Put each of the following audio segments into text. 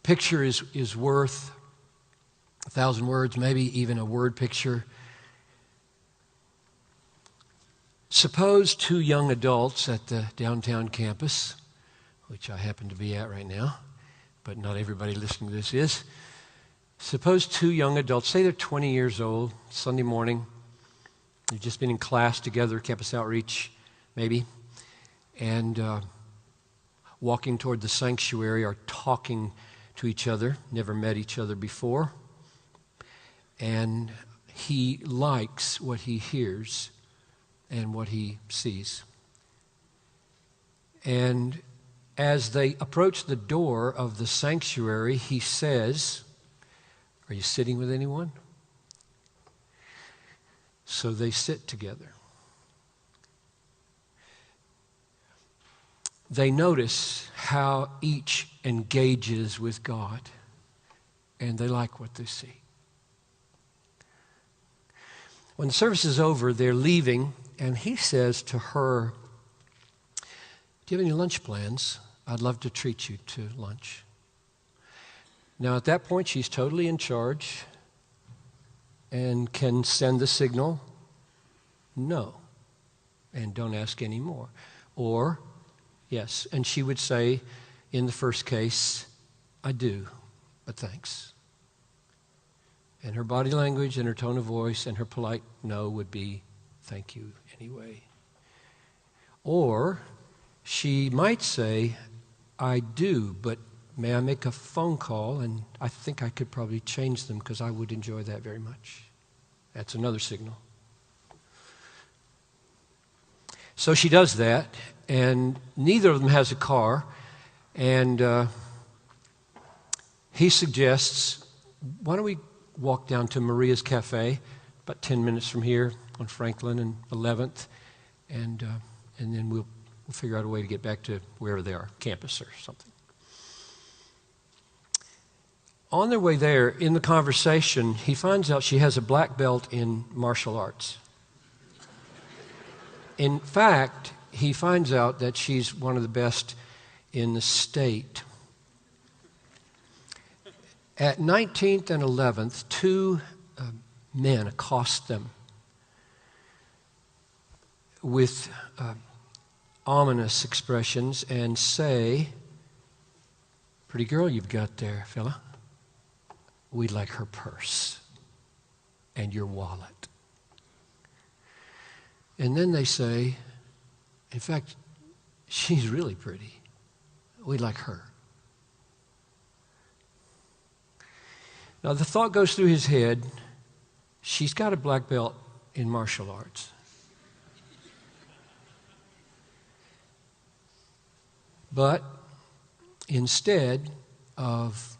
picture is worth 1,000 words, maybe even a word picture. Suppose two young adults at the downtown campus, which I happen to be at right now, but not everybody listening to this is. Suppose two young adults, say they're 20 years old, Sunday morning, they've just been in class together, campus outreach, maybe, and walking toward the sanctuary are talking to each other, never met each other before, and he likes what he hears and what he sees. And as they approach the door of the sanctuary, he says, "Are you sitting with anyone?" So they sit together. They notice how each engages with God, and they like what they see. When the service is over, they're leaving, and he says to her, "Do you have any lunch plans? I'd love to treat you to lunch." Now, at that point, she's totally in charge and can send the signal, "No," and don't ask any more. Or, "Yes," and she would say, in the first case, "I do, but thanks." And her body language and her tone of voice and her polite no would be, "Thank you anyway." Or she might say, "I do, but may I make a phone call? And I think I could probably change them because I would enjoy that very much." That's another signal. So she does that, and neither of them has a car. And he suggests, "Why don't we walk down to Maria's Cafe, about 10 minutes from here on Franklin and 11th, and then we'll figure out a way to get back to wherever they are, campus or something." On their way there, in the conversation, he finds out she has a black belt in martial arts. In fact, he finds out that she's one of the best in the state. At 19th and 11th, two men accost them with ominous expressions and say, "Pretty girl you've got there, fella. We'd like her purse and your wallet." And then they say, "In fact, she's really pretty. We'd like her." Now the thought goes through his head, she's got a black belt in martial arts. But instead of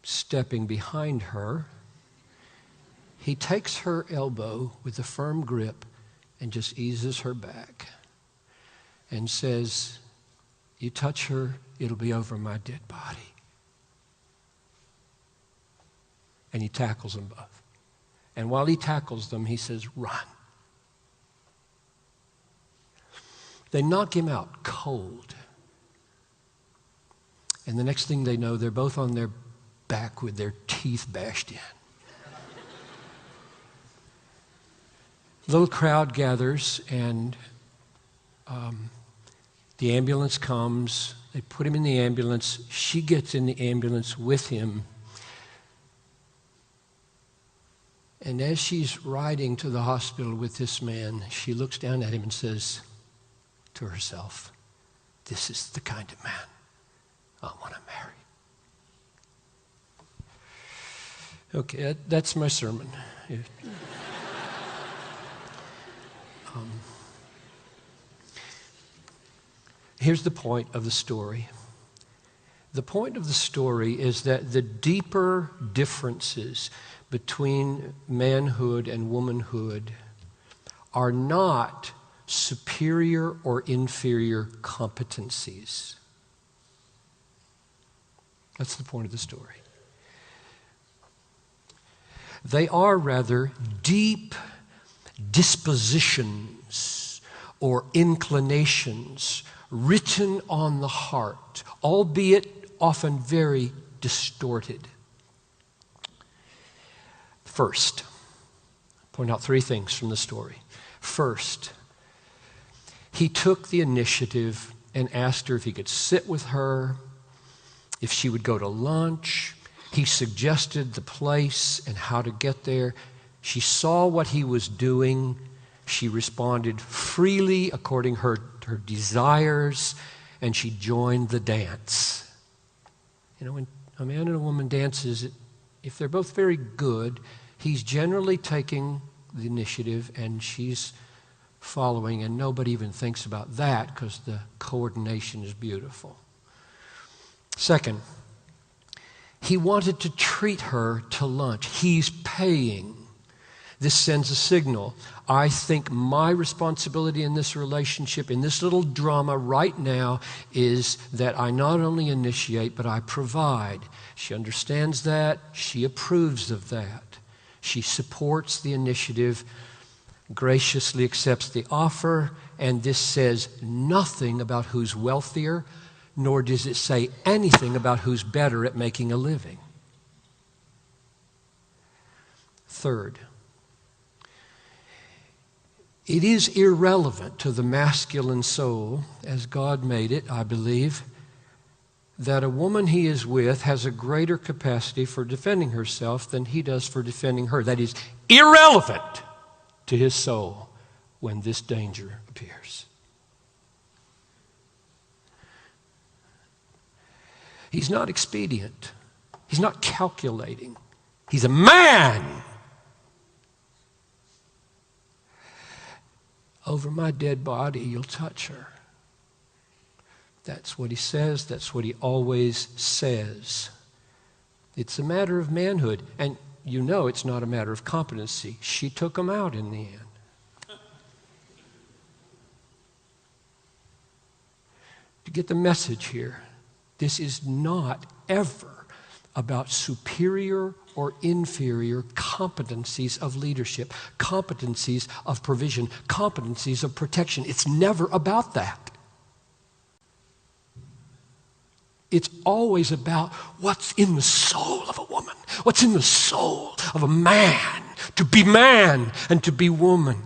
stepping behind her, he takes her elbow with a firm grip and just eases her back and says, "You touch her, it'll be over my dead body." And he tackles them both. And while he tackles them, he says, "Run." They knock him out cold. And the next thing they know, they're both on their back with their teeth bashed in. Little crowd gathers, and the ambulance comes. They put him in the ambulance. She gets in the ambulance with him. And as she's riding to the hospital with this man, she looks down at him and says to herself, "This is the kind of man I want to marry." Okay, that's my sermon. Here's the point of the story. The point of the story is that the deeper differences between manhood and womanhood are not superior or inferior competencies. That's the point of the story. They are rather deep dispositions or inclinations written on the heart, albeit often very distorted. First, point out three things from the story. First, he took the initiative and asked her if he could sit with her, if she would go to lunch. He suggested the place and how to get there. She saw what he was doing. She responded freely according to her desires, and she joined the dance. You know, when a man and a woman dances, if they're both very good, he's generally taking the initiative and she's following, and nobody even thinks about that because the coordination is beautiful. Second, he wanted to treat her to lunch. He's paying. This sends a signal. I think my responsibility in this relationship, in this little drama right now, is that I not only initiate, but I provide. She understands that. She approves of that. She supports the initiative, graciously accepts the offer, and this says nothing about who's wealthier, nor does it say anything about who's better at making a living. Third, it is irrelevant to the masculine soul, as God made it, I believe, that a woman he is with has a greater capacity for defending herself than he does for defending her. That is irrelevant to his soul when this danger appears. He's not expedient. He's not calculating. He's a man. Over my dead body, you'll touch her. That's what he says. That's what he always says. It's a matter of manhood. And you know it's not a matter of competency. She took him out in the end. To get the message here, this is not ever about superior or inferior competencies of leadership, competencies of provision, competencies of protection. It's never about that. It's always about what's in the soul of a woman, what's in the soul of a man, to be man and to be woman.